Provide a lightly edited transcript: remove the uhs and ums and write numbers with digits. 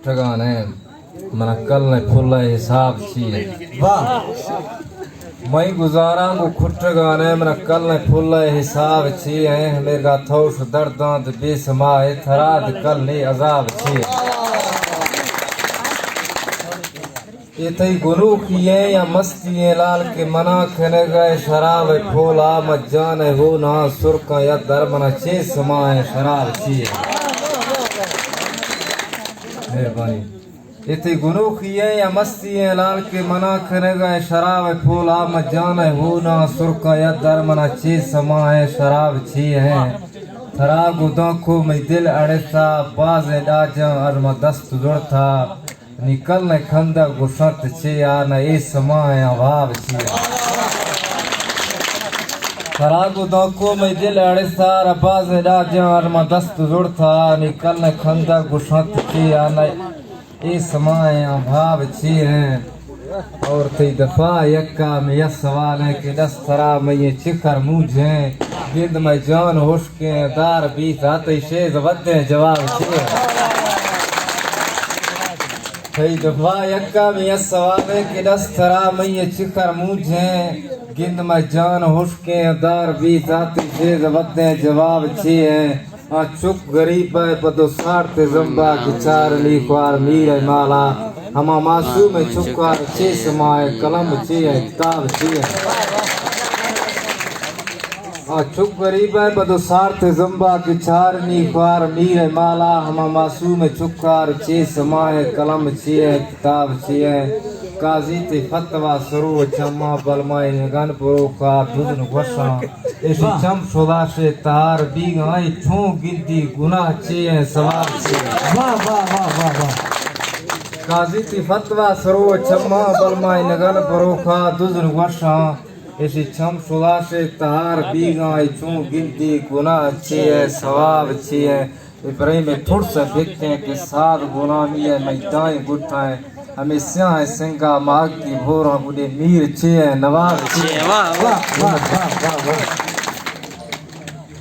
ठगाने मना कल ने फुल्ला हिसाब छिए वाह मैं गुजारा को खुट गाने मना कल ने फुल्ला हिसाब छिए मेरा थोश दर्दांत बेसमाए थराद कल ने अजाब छिए ये तई गुरु किए या मस्ती लाल के मना खने गए शराब फोला मजान हो ना सुर का या दर मना चे समाए शराब छिए मेहरबानी इतनी गुनू किए या मस्ती लाल के मना खने गए शराब फोला मजान हो ना सुर का या दर मना चे समाए शराब छिए हैं थरा गुदों को मैं दिल अड़ता बाज डाजा और दस्त जुड़ता निकल ने खंदा गुशत छे आना ए समाए अभाव छे खरागु दोको में दिल अड़सा रबाज डाजा और दस्त जुड़ता निकल ने खंदा गुशत छे आना ए समाए अभाव छे और कई दफा यक्का में यह सवाल है कि दस थरा में ये चिखर मुझे गिंद में जान होश के दार बीत आते शेज वदे जवाब छे कई दफा यक्का में यह सवाल है कि दस थरा में ये चिखर मुझे गिंद में जान होश के दार बीत आते शेज वदे जवाब छे चुप गरीब है पदो सार्थ जम्बा की चार लिखवार मीर माला हमा मासूम में चुपकार छे समाए कलम छे किताब छे चुप गरीब है पदो सार्थ जम्बा की चार लिखवार मीर माला हमा मासूम में चुपकार छे समाए कलम छे किताब छे काजी ते फतवा सरो चम्मा बलमाए गन पुरो का दुदन वशा ऐसी चम शुदा से तार बीगाई छो गिद्दी गुनाह छे सवार छे वाह वाह वाह वाह वाह काजी ते फतवा सरो चम्मा बलमाए गन पुरो का दुदन वशा ऐसी चम शुदा से तार बीगाई छो गिद्दी गुनाह छे सवाब छे इब्राहिम में थोड़ सा देखते हैं कि सात गुलामी है मैदान गुठाएं हमेशा है सिंगा माग की भोरा बुढ़े मीर छे नवाब छे वाह वाह वाह वाह वाह